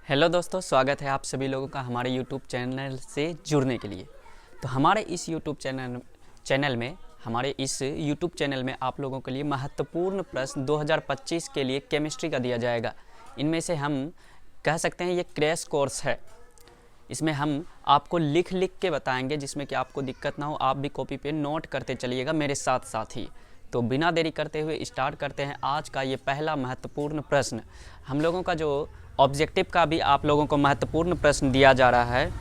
Hello दोस्तों, स्वागत है आप सभी लोगों का हमारे YouTube चैनल से जुड़ने के लिए। तो हमारे इस YouTube चैनल में आप लोगों के लिए महत्वपूर्ण प्रश्न 2025 के लिए केमिस्ट्री का दिया जाएगा। इनमें से हम कह सकते हैं ये क्रैश कोर्स है। इसमें हम आपको लिख के बताएंगे, जिसमें कि आपको दिक्कत ना हो। आप भी कॉपी पे नोट करते चलिएगा मेरे साथ साथ ही। तो बिना देरी करते हुए स्टार्ट करते हैं आज का ये पहला महत्वपूर्ण प्रश्न। हम लोगों का जो ऑब्जेक्टिव का भी आप लोगों को महत्वपूर्ण प्रश्न दिया जा रहा है।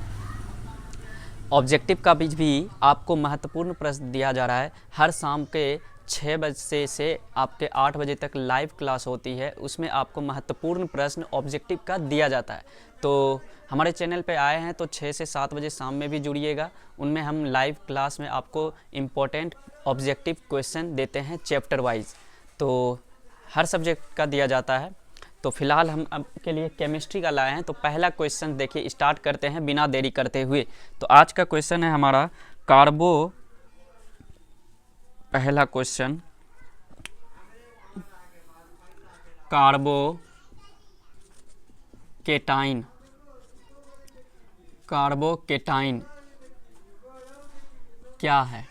ऑब्जेक्टिव का भी आपको महत्वपूर्ण प्रश्न दिया जा रहा है। हर शाम के 6 बजे से आपके 8 बजे तक लाइव क्लास होती है, उसमें आपको महत्वपूर्ण प्रश्न ऑब्जेक्टिव का दिया जाता है। तो हमारे चैनल पे आए हैं तो 6 से 7 बजे शाम में भी जुड़िएगा। उनमें हम लाइव क्लास में आपको इम्पोर्टेंट ऑब्जेक्टिव क्वेश्चन देते हैं चैप्टर वाइज। तो हर सब्जेक्ट का दिया जाता है। तो फिलहाल हम अब के लिए केमिस्ट्री का लाए हैं। तो पहला क्वेश्चन देखिए, स्टार्ट करते हैं बिना देरी करते हुए। तो आज का क्वेश्चन है हमारा पहला क्वेश्चन कार्बोकेटाइन। कार्बोकेटाइन क्या है?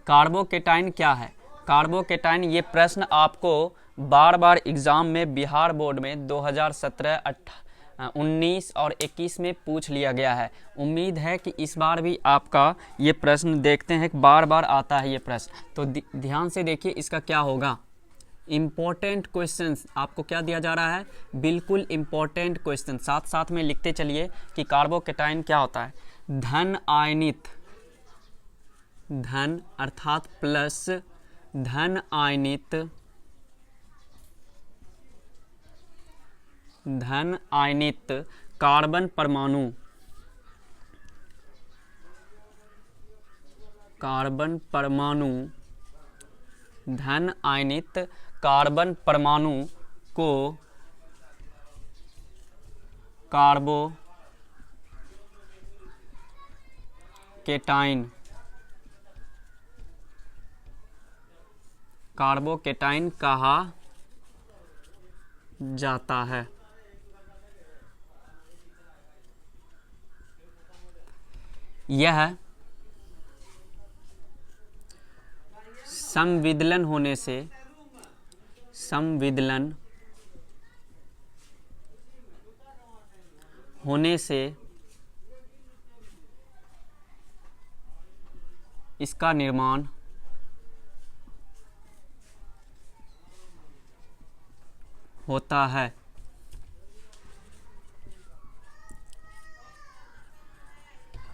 कार्बोकेटाइन क्या है? कार्बोकेटाइन, ये प्रश्न आपको बार बार एग्ज़ाम में बिहार बोर्ड में 2017, 19 और 21 में पूछ लिया गया है। उम्मीद है कि इस बार भी आपका ये प्रश्न देखते हैं, बार बार आता है ये प्रश्न। तो ध्यान से देखिए इसका क्या होगा। इम्पोर्टेंट क्वेश्चंस आपको क्या दिया जा रहा है? बिल्कुल इम्पोर्टेंट क्वेश्चन। साथ साथ में लिखते चलिए कि कार्बोकेटाइन क्या होता है। धन आयनित, धन अर्थात प्लस, धन आयनित, धन आयनित कार्बन परमाणु, कार्बन परमाणु, धन आयनित कार्बन परमाणु को कार्बोकेटाइन, कार्बोकेटाइन कहा जाता है। यह संविदलन होने से, संविदलन होने से इसका निर्माण होता है।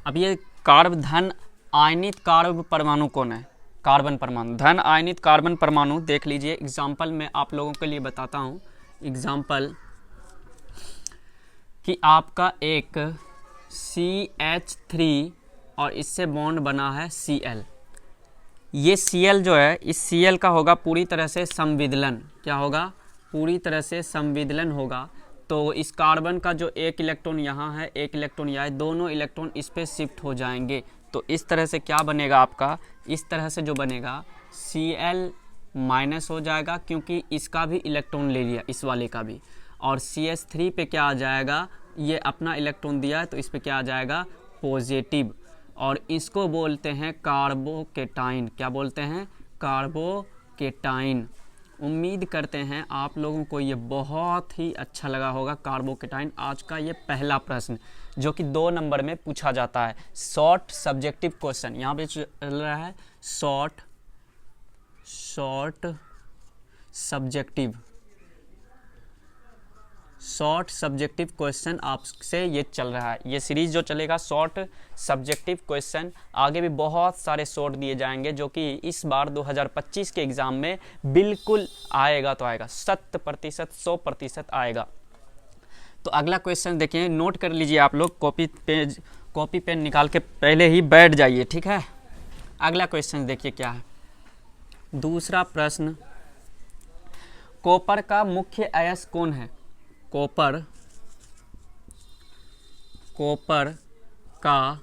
अब ये धन आयनित कार्बन परमाणु कौन है? कार्बन परमाणु, धन आयनित कार्बन परमाणु देख लीजिए। एग्जाम्पल मैं आप लोगों के लिए बताता हूँ। एग्जाम्पल कि आपका एक CH3 और इससे बॉन्ड बना है Cl। ये Cl जो है, इस Cl का होगा पूरी तरह से संविदलन। क्या होगा? पूरी तरह से संविदलन होगा। तो इस कार्बन का जो एक इलेक्ट्रॉन यहाँ है, एक इलेक्ट्रॉन यहाँ है, दोनों इलेक्ट्रॉन इस पे शिफ्ट हो जाएंगे। तो इस तरह से क्या बनेगा आपका? इस तरह से जो बनेगा Cl माइनस हो जाएगा, क्योंकि इसका भी इलेक्ट्रॉन ले लिया, इस वाले का भी। और CH3 पे क्या आ जाएगा? ये अपना इलेक्ट्रॉन दिया है तो इस पे क्या आ जाएगा? पॉजिटिव। और इसको बोलते हैं कार्बोकेटाइन। क्या बोलते हैं? कार्बोकेटाइन। उम्मीद करते हैं आप लोगों को ये बहुत ही अच्छा लगा होगा कार्बोकेटाइन। आज का ये पहला प्रश्न जो कि 2 नंबर में पूछा जाता है। शॉर्ट सब्जेक्टिव क्वेश्चन यहाँ पे चल रहा है। शॉर्ट सब्जेक्टिव क्वेश्चन आपसे ये चल रहा है। ये सीरीज जो चलेगा शॉर्ट सब्जेक्टिव क्वेश्चन, आगे भी बहुत सारे शॉर्ट दिए जाएंगे जो कि इस बार 2025 के एग्ज़ाम में बिल्कुल आएगा तो आएगा, 100%, 100% आएगा। तो अगला क्वेश्चन देखिए, नोट कर लीजिए आप लोग। कॉपी पेन निकाल के पहले ही बैठ जाइए, ठीक है। अगला क्वेश्चन देखिए क्या है। दूसरा प्रश्न, कॉपर का मुख्य अयस्क कौन है? कॉपर का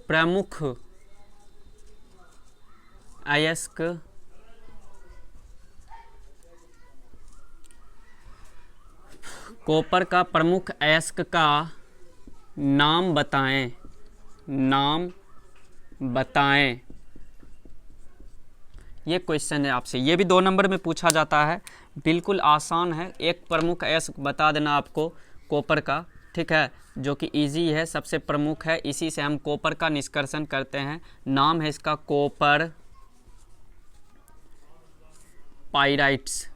प्रमुख अयस्क कॉपर का प्रमुख अयस्क का नाम बताएं, नाम बताएं। ये क्वेश्चन है आपसे, ये भी 2 नंबर में पूछा जाता है, बिल्कुल आसान है। एक प्रमुख अयस्क बता देना आपको कॉपर का, ठीक है, जो कि इजी है, सबसे प्रमुख है, इसी से हम कॉपर का निष्कर्षण करते हैं। नाम है इसका कॉपर पाइराइट्स,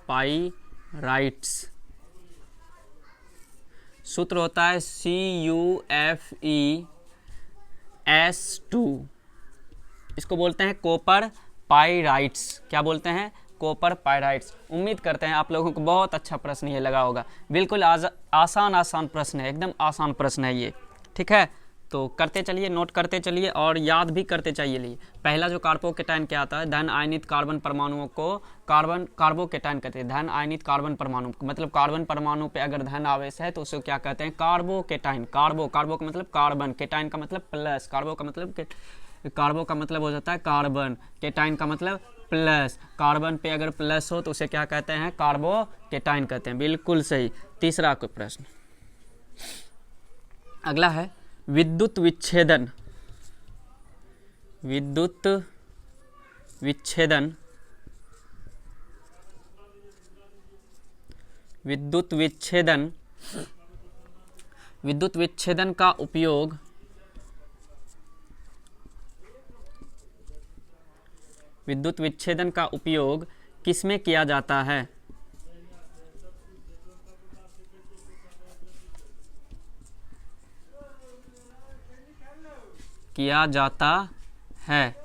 पाइराइट्स। सूत्र होता है CuFeS2। इसको बोलते हैं कॉपर पाइराइट्स। क्या बोलते हैं? Copper pyrites. उम्मीद करते हैं आप लोगों को बहुत अच्छा प्रश्न ये लगा होगा। बिल्कुल आसान प्रश्न है, एकदम आसान प्रश्न है ये, ठीक है। तो करते चलिए, नोट करते चलिए और याद भी करते चलिए। पहला जो कार्बोकेटाइन क्या आता है, धन आयनित कार्बन परमाणुओं को कार्बोकेटाइन कहते हैं। धन आयनित कार्बन परमाणु मतलब कार्बन परमाणु पे अगर धन आवेश है तो उसे क्या कहते हैं? कार्बोकेटाइन। कार्बो का मतलब कार्बन, केटाइन का मतलब प्लस, कार्बो का मतलब हो जाता है कार्बन, केटाइन का मतलब प्लस। कार्बन पे अगर प्लस हो तो उसे क्या कहते हैं? कार्बोकेटाइन कहते हैं। बिल्कुल सही। तीसरा कोई प्रश्न, अगला है विद्युत विच्छेदन। विद्युत विच्छेदन, विद्युत विच्छेदन, विद्युत विच्छेदन का उपयोग विद्युत विच्छेदन का उपयोग किसमें किया जाता है? किया जाता है।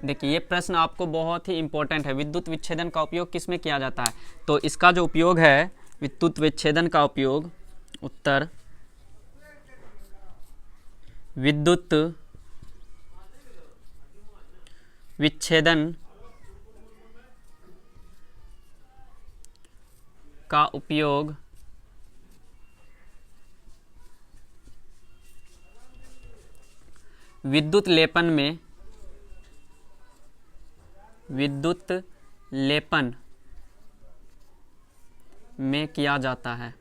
देखिए ये प्रश्न आपको बहुत ही इंपॉर्टेंट है। विद्युत विच्छेदन का उपयोग किसमें किया जाता है? तो इसका जो उपयोग है, विद्युत विच्छेदन का उपयोग, उत्तर विद्युत विच्छेदन का उपयोग विद्युत लेपन में, विद्युत लेपन में किया जाता है।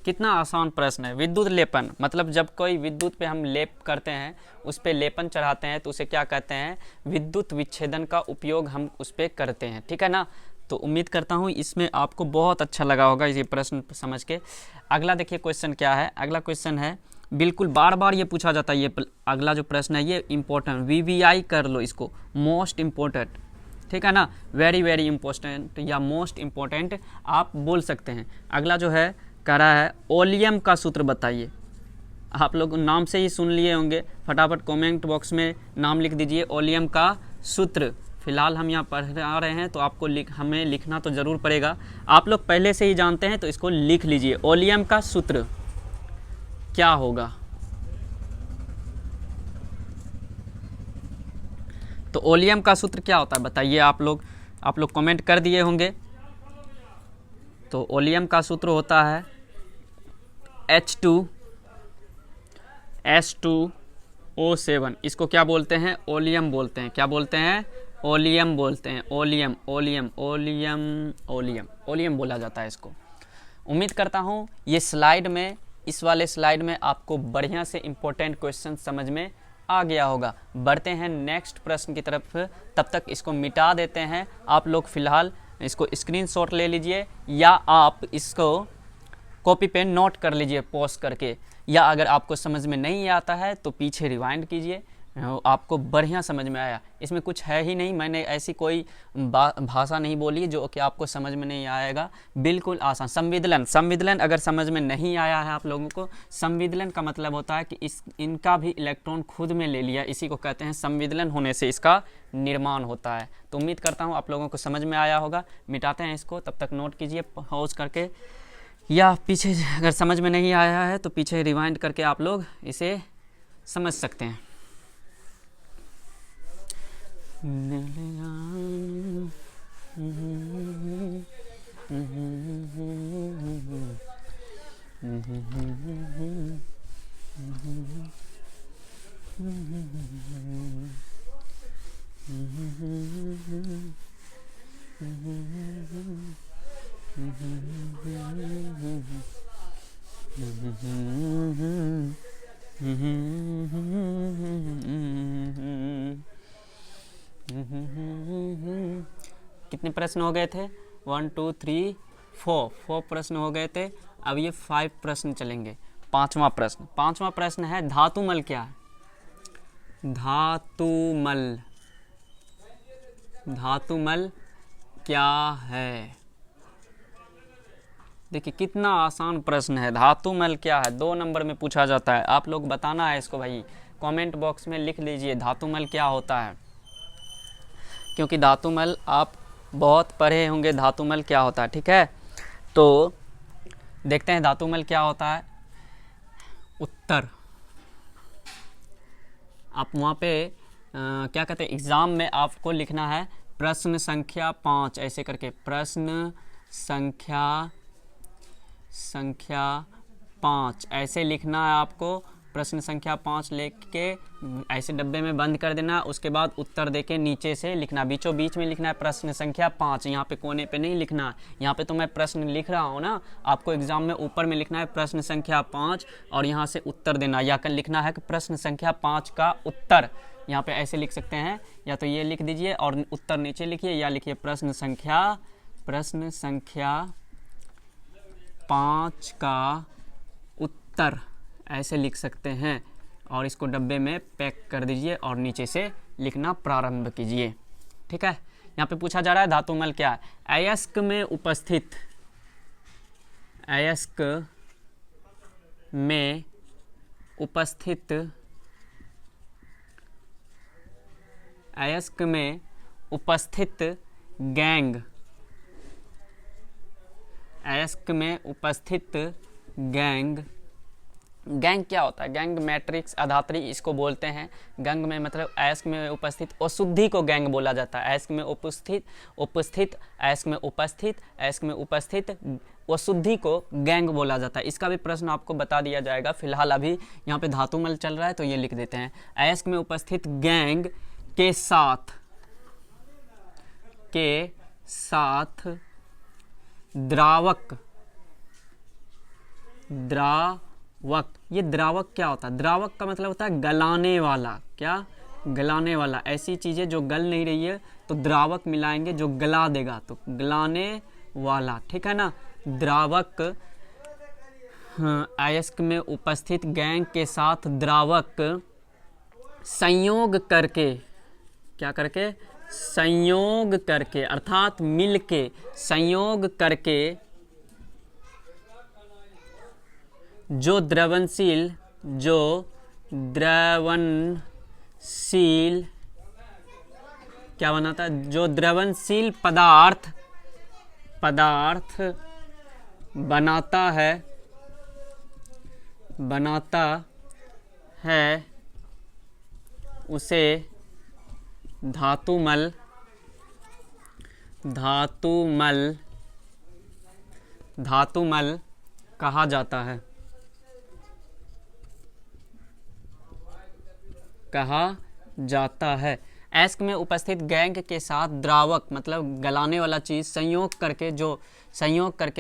कितना आसान प्रश्न है। विद्युत लेपन मतलब जब कोई विद्युत पे हम लेप करते हैं, उस पे लेपन चढ़ाते हैं तो उसे क्या कहते हैं? विद्युत विच्छेदन का उपयोग हम उस पे करते हैं, ठीक है ना। तो उम्मीद करता हूँ इसमें आपको बहुत अच्छा लगा होगा ये प्रश्न समझ के। अगला देखिए क्वेश्चन क्या है। अगला क्वेश्चन है, बिल्कुल बार बार ये पूछा जाता है, ये अगला जो प्रश्न है ये इंपॉर्टेंट, VVI कर लो इसको, मोस्ट इम्पोर्टेंट, ठीक है ना। वेरी वेरी इंपॉर्टेंट या मोस्ट इम्पोर्टेंट आप बोल सकते हैं। अगला जो है कह रहा है ओलियम का सूत्र बताइए। आप लोग नाम से ही सुन लिए होंगे, फटाफट कमेंट बॉक्स में नाम लिख दीजिए ओलियम का सूत्र। फिलहाल हम यहाँ पढ़ रहे हैं तो आपको हमें लिखना तो ज़रूर पड़ेगा। आप लोग पहले से ही जानते हैं तो इसको लिख लीजिए। ओलियम का सूत्र क्या होगा? तो ओलियम का सूत्र क्या होता है बताइए। आप लोग कमेंट कर दिए होंगे। तो ओलियम का सूत्र होता है H2S2O7। इसको क्या बोलते हैं? ओलियम बोलते हैं। क्या बोलते हैं? ओलियम बोलते हैं। Oleum oleum oleum oleum oleum बोला जाता है इसको। उम्मीद करता हूँ ये स्लाइड में, इस वाले स्लाइड में आपको बढ़िया से इम्पोर्टेंट क्वेश्चन समझ में आ गया होगा। बढ़ते हैं नेक्स्ट प्रश्न की तरफ, तब तक इसको मिटा देते हैं। आप लोग फिलहाल इसको स्क्रीनशॉट ले लीजिए या आप इसको कॉपी पे नोट कर लीजिए पॉज करके, या अगर आपको समझ में नहीं आता है तो पीछे रिवाइंड कीजिए, आपको बढ़िया समझ में आया। इसमें कुछ है ही नहीं, मैंने ऐसी कोई भाषा नहीं बोली जो कि आपको समझ में नहीं आएगा। बिल्कुल आसान। संविदलन अगर समझ में नहीं आया है आप लोगों को, संविदलन का मतलब होता है कि इनका भी इलेक्ट्रॉन खुद में ले लिया, इसी को कहते हैं संविदलन होने से इसका निर्माण होता है। तो उम्मीद करता हूँ आप लोगों को समझ में आया होगा। मिटाते हैं इसको, तब तक नोट कीजिए पॉज करके, या पीछे अगर समझ में नहीं आया है तो पीछे रिवाइंड करके आप लोग इसे समझ सकते हैं। कितने प्रश्न हो गए थे? 1 2 3 4 प्रश्न हो गए थे। अब ये 5 प्रश्न चलेंगे। पांचवा प्रश्न है धातुमल क्या है? धातुमल क्या है? देखिए कितना आसान प्रश्न है। धातुमल क्या है? 2 नंबर में पूछा जाता है। आप लोग बताना है इसको भाई, कमेंट बॉक्स में लिख लीजिए धातुमल क्या होता है, क्योंकि धातुमल आप बहुत पढ़े होंगे धातुमल क्या होता है। ठीक है, तो देखते हैं धातुमल क्या होता है। उत्तर आप वहाँ पे क्या कहते हैं, एग्ज़ाम में आपको लिखना है प्रश्न संख्या 5 ऐसे करके, प्रश्न संख्या 5 ऐसे लिखना है आपको। प्रश्न संख्या 5 लिख के ऐसे डब्बे में बंद कर देना। उसके बाद उत्तर देके नीचे से लिखना, बीचों बीच में लिखना है प्रश्न संख्या 5। यहाँ पे कोने पे नहीं लिखना। यहाँ पे तो मैं प्रश्न लिख रहा हूँ ना, आपको एग्जाम में ऊपर में लिखना है प्रश्न संख्या 5 और यहाँ से उत्तर देना, या कर लिखना है कि प्रश्न संख्या 5 का उत्तर। यहाँ पे ऐसे लिख सकते हैं, या तो ये लिख दीजिए और उत्तर नीचे लिखिए, या लिखिए प्रश्न संख्या 5 का उत्तर, ऐसे लिख सकते हैं। और इसको डब्बे में पैक कर दीजिए और नीचे से लिखना प्रारंभ कीजिए। ठीक है, यहाँ पे पूछा जा रहा है धातुमल क्या है? अयस्क में उपस्थित गैंग क्या होता है? गैंग मैट्रिक्स अधात्री इसको बोलते हैं। गैंग में मतलब अयस्क में उपस्थित अशुद्धि को गैंग बोला जाता है। अयस्क में उपस्थित अशुद्धि को गैंग बोला जाता है। इसका भी प्रश्न आपको बता दिया जाएगा। फिलहाल अभी यहाँ पे धातुमल चल रहा है तो ये लिख देते हैं। अयस्क में उपस्थित गैंग के साथ द्रावक। ये द्रावक क्या होता है? द्रावक का मतलब होता है गलाने वाला। क्या? गलाने वाला। ऐसी चीज़ें जो गल नहीं रही है तो द्रावक मिलाएंगे जो गला देगा, तो गलाने वाला। ठीक है ना? द्रावक अयस्क में उपस्थित गैंग के साथ द्रावक संयोग करके, क्या करके? संयोग करके, अर्थात मिलके, संयोग करके जो द्रवनशील क्या बनाता है? जो द्रवनशील पदार्थ बनाता है उसे धातुमल कहा जाता है। अयस्क में उपस्थित गैंग के साथ द्रावक मतलब गलाने वाला चीज़ संयोग करके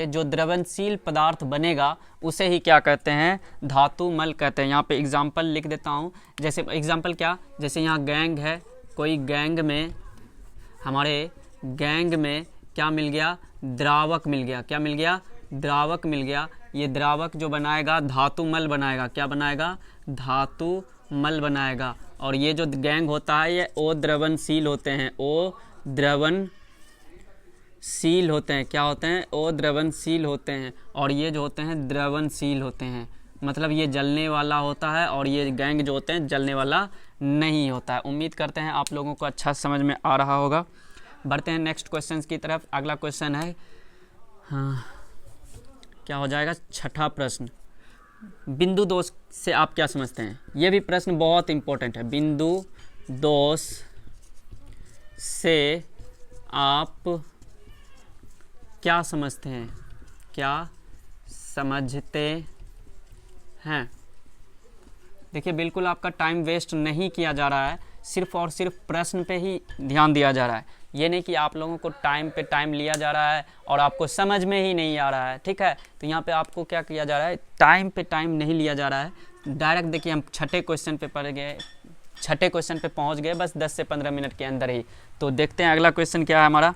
जो द्रवनशील पदार्थ बनेगा उसे ही क्या कहते हैं? धातुमल कहते हैं। यहाँ पे एग्जाम्पल लिख देता हूँ। जैसे एग्जाम्पल क्या? जैसे यहाँ गैंग है, कोई गैंग में, हमारे गैंग में क्या मिल गया? द्रावक मिल गया। क्या मिल गया? द्रावक मिल गया। ये द्रावक जो बनाएगा धातुमल बनाएगा। क्या बनाएगा? धातुमल बनाएगा। और ये जो गैंग होता है ये अद्रवनशील होते हैं। अद्रवनशील होते हैं। क्या होते हैं? अद्रवनशील होते हैं। और ये जो होते हैं द्रवनशील होते हैं। मतलब ये जलने वाला होता है और ये गैंग जो होते हैं जलने वाला नहीं होता है। उम्मीद करते हैं आप लोगों को अच्छा समझ में आ रहा होगा। बढ़ते हैं नेक्स्ट क्वेश्चन की तरफ। अगला क्वेश्चन है, हाँ क्या हो जाएगा? छठा प्रश्न, बिंदु दोष से आप क्या समझते हैं? ये भी प्रश्न बहुत इंपॉर्टेंट है। बिंदु दोष से आप क्या समझते हैं? देखिए बिल्कुल आपका टाइम वेस्ट नहीं किया जा रहा है, सिर्फ और सिर्फ प्रश्न पे ही ध्यान दिया जा रहा है। ये नहीं कि आप लोगों को टाइम पे टाइम लिया जा रहा है और आपको समझ में ही नहीं आ रहा है। ठीक है, तो यहाँ पे आपको क्या किया जा रहा है? टाइम पे टाइम नहीं लिया जा रहा है। डायरेक्ट देखिए हम छठे क्वेश्चन पे पहुँच गए बस 10 से 15 मिनट के अंदर ही। तो देखते हैं अगला क्वेश्चन क्या है हमारा।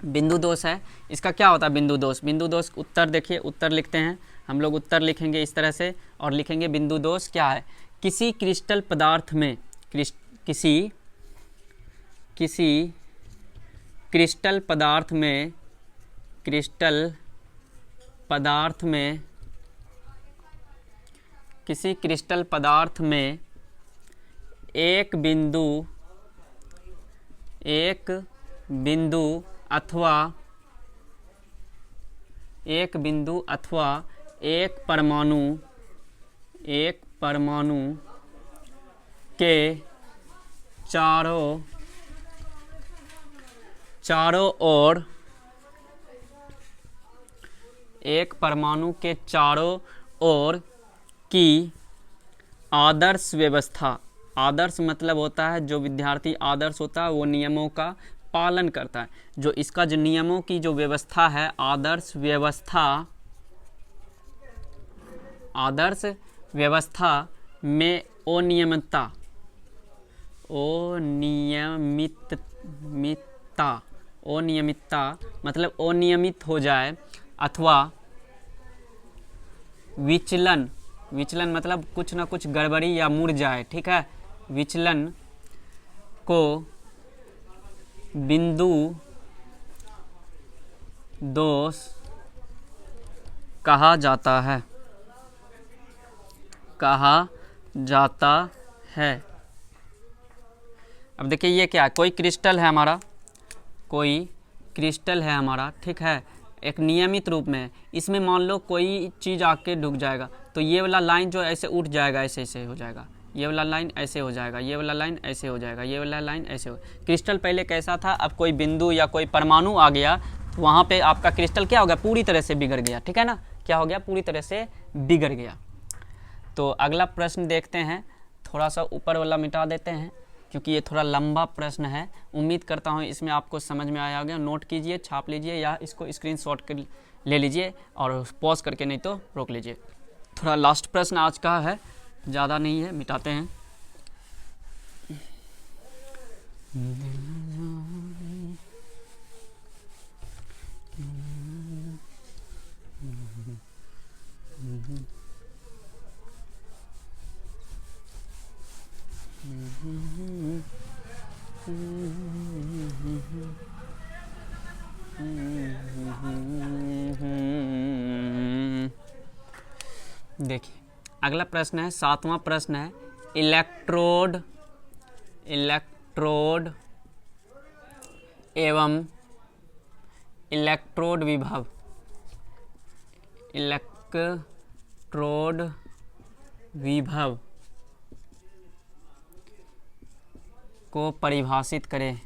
बिंदु दोष है। इसका क्या होता है बिंदु दोष? बिंदु दोष उत्तर देखिए, उत्तर लिखते हैं हम लोग, उत्तर लिखेंगे इस तरह से और लिखेंगे बिंदु दोष क्या है। किसी क्रिस्टल पदार्थ में किसी क्रिस्टल पदार्थ में किसी क्रिस्टल पदार्थ में एक बिंदु अथवा एक परमाणु के चारों ओर की आदर्श व्यवस्था, आदर्श मतलब होता है जो विद्यार्थी आदर्श होता है वो नियमों का पालन करता है। जो इसका जो नियमों की जो व्यवस्था है, आदर्श व्यवस्था में अनियमितता मतलब अनियमित हो जाए अथवा विचलन मतलब कुछ ना कुछ गड़बड़ी या मुड़ जाए, ठीक है। विचलन को बिंदु दोष कहा जाता है। अब देखिए ये क्या है, कोई क्रिस्टल है हमारा, ठीक है, एक नियमित रूप में। इसमें मान लो कोई चीज़ आके ढुक जाएगा तो ये वाला लाइन जो ऐसे उठ जाएगा, ऐसे हो जाएगा, ये वाला लाइन ऐसे हो जाएगा, ये वाला लाइन ऐसे हो जाएगा, ये वाला लाइन ऐसे हो। क्रिस्टल पहले कैसा था, अब कोई बिंदु या कोई परमाणु आ गया तो वहाँ पे आपका क्रिस्टल क्या हो गया, पूरी तरह से बिगड़ गया, ठीक है ना। क्या हो गया, पूरी तरह से बिगड़ गया। तो अगला प्रश्न देखते हैं, थोड़ा सा ऊपर वाला मिटा देते हैं क्योंकि ये थोड़ा लंबा प्रश्न है। उम्मीद करता हूँ इसमें आपको समझ में आया होगा। नोट कीजिए, छाप लीजिए या इसको स्क्रीनशॉट कर ले लीजिए और पॉज करके नहीं तो रोक लीजिए। थोड़ा लास्ट प्रश्न आज का है, ज़्यादा नहीं है, मिटाते हैं। देखिए अगला प्रश्न है, 7वां प्रश्न है, इलेक्ट्रोड एवं इलेक्ट्रोड विभव को परिभाषित करें।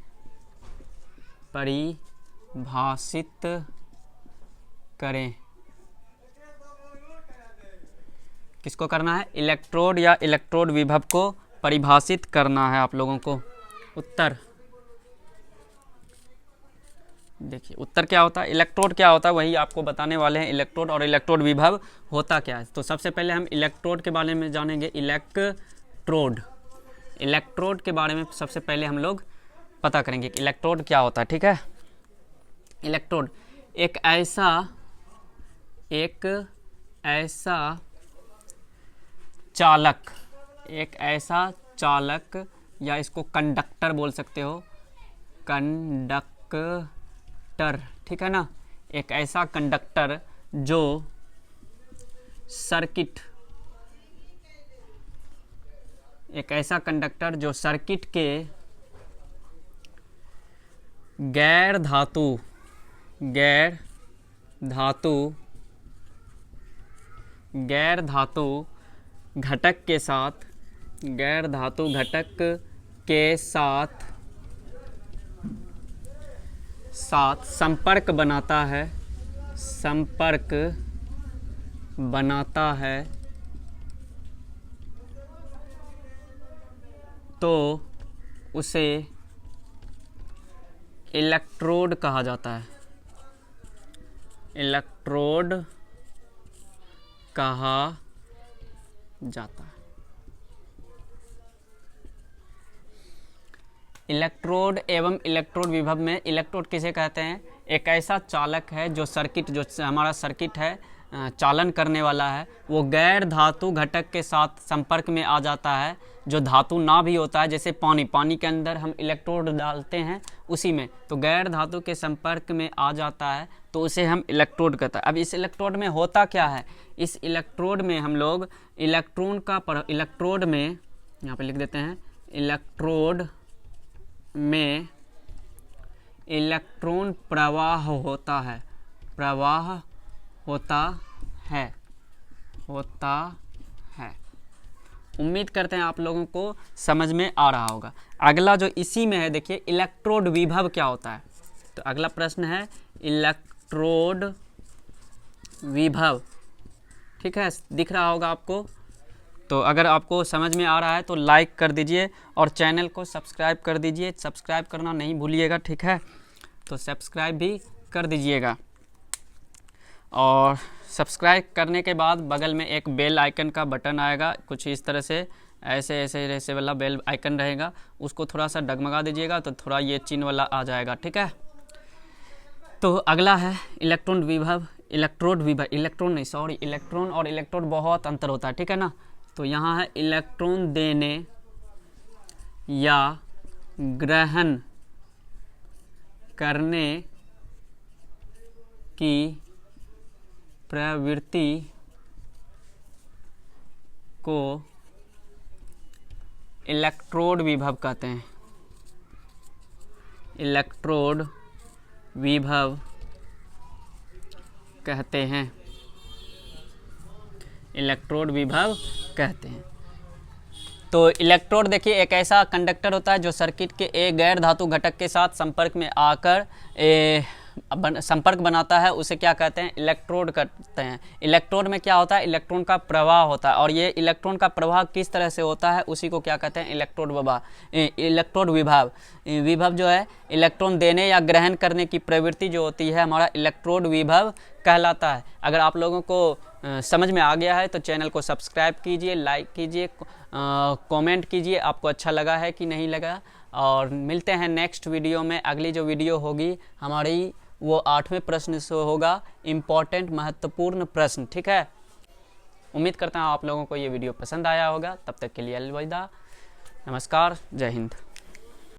किसको करना है, इलेक्ट्रोड या इलेक्ट्रोड विभव को परिभाषित करना है आप लोगों को। उत्तर देखिए, उत्तर क्या होता है, इलेक्ट्रोड क्या होता है वही आपको बताने वाले हैं। इलेक्ट्रोड और इलेक्ट्रोड विभव होता क्या है। तो सबसे पहले हम इलेक्ट्रोड के बारे में जानेंगे। इलेक्ट्रोड के बारे में सबसे पहले हम लोग पता करेंगे कि इलेक्ट्रोड क्या होता है, ठीक है। इलेक्ट्रोड एक ऐसा चालक या इसको कंडक्टर बोल सकते हो, कंडक्टर, ठीक है ना। एक ऐसा कंडक्टर जो सर्किट के गैर धातु घटक के साथ संपर्क बनाता है तो उसे इलेक्ट्रोड कहा जाता है। इलेक्ट्रोड कहा जाता है। इलेक्ट्रोड एवं इलेक्ट्रोड विभव में इलेक्ट्रोड किसे कहते हैं? एक ऐसा चालक है जो हमारा सर्किट है चालन करने वाला है, वो गैर धातु घटक के साथ संपर्क में आ जाता है, जो धातु ना भी होता है, जैसे पानी के अंदर हम इलेक्ट्रोड डालते हैं उसी में, तो गैर धातु के संपर्क में आ जाता है तो उसे हम इलेक्ट्रोड कहते हैं। अब इस इलेक्ट्रोड में होता क्या है? इस इलेक्ट्रोड में हम लोग इलेक्ट्रोड में यहाँ पे लिख देते हैं, इलेक्ट्रोड में इलेक्ट्रॉन प्रवाह होता है, उम्मीद करते हैं आप लोगों को समझ में आ रहा होगा। अगला जो इसी में है, देखिए इलेक्ट्रोड विभव क्या होता है। तो अगला प्रश्न है इलेक्ट्रोड विभव, ठीक है, दिख रहा होगा आपको। तो अगर आपको समझ में आ रहा है तो लाइक कर दीजिए और चैनल को सब्सक्राइब कर दीजिए, सब्सक्राइब करना नहीं भूलिएगा, ठीक है, तो सब्सक्राइब भी कर दीजिएगा। और सब्सक्राइब करने के बाद बगल में एक बेल आइकन का बटन आएगा, कुछ इस तरह से ऐसे वाला बेल आइकन रहेगा, उसको थोड़ा सा डगमगा दीजिएगा तो थोड़ा ये चिन्ह वाला आ जाएगा, ठीक है। तो अगला है इलेक्ट्रोड विभव, इलेक्ट्रॉन और इलेक्ट्रोड बहुत अंतर होता है, ठीक है ना। तो यहाँ है इलेक्ट्रॉन देने या ग्रहण करने की प्रवृत्ति को इलेक्ट्रोड विभव कहते हैं, इलेक्ट्रोड विभव कहते हैं, इलेक्ट्रोड विभव कहते हैं। तो इलेक्ट्रोड देखिए एक ऐसा कंडक्टर होता है जो सर्किट के एक गैर धातु घटक के साथ संपर्क में आकर संपर्क बनाता है, उसे क्या कहते हैं? इलेक्ट्रोड कहते हैं। इलेक्ट्रोड में क्या होता है? इलेक्ट्रॉन का प्रवाह होता है, और ये इलेक्ट्रॉन का प्रवाह किस तरह से होता है उसी को क्या कहते हैं? इलेक्ट्रोड विभव। विभव जो है इलेक्ट्रॉन देने या ग्रहण करने की प्रवृत्ति जो होती है हमारा इलेक्ट्रोड विभव कहलाता है। अगर आप लोगों को समझ में आ गया है तो चैनल को सब्सक्राइब कीजिए, लाइक कीजिए, कमेंट कीजिए आपको अच्छा लगा है कि नहीं लगा। और मिलते हैं नेक्स्ट वीडियो में। अगली जो वीडियो होगी हमारी वो 8वें प्रश्न से होगा, इम्पोर्टेंट महत्वपूर्ण प्रश्न, ठीक है। उम्मीद करता हूँ आप लोगों को ये वीडियो पसंद आया होगा। तब तक के लिए अलविदा, नमस्कार, जय हिंद।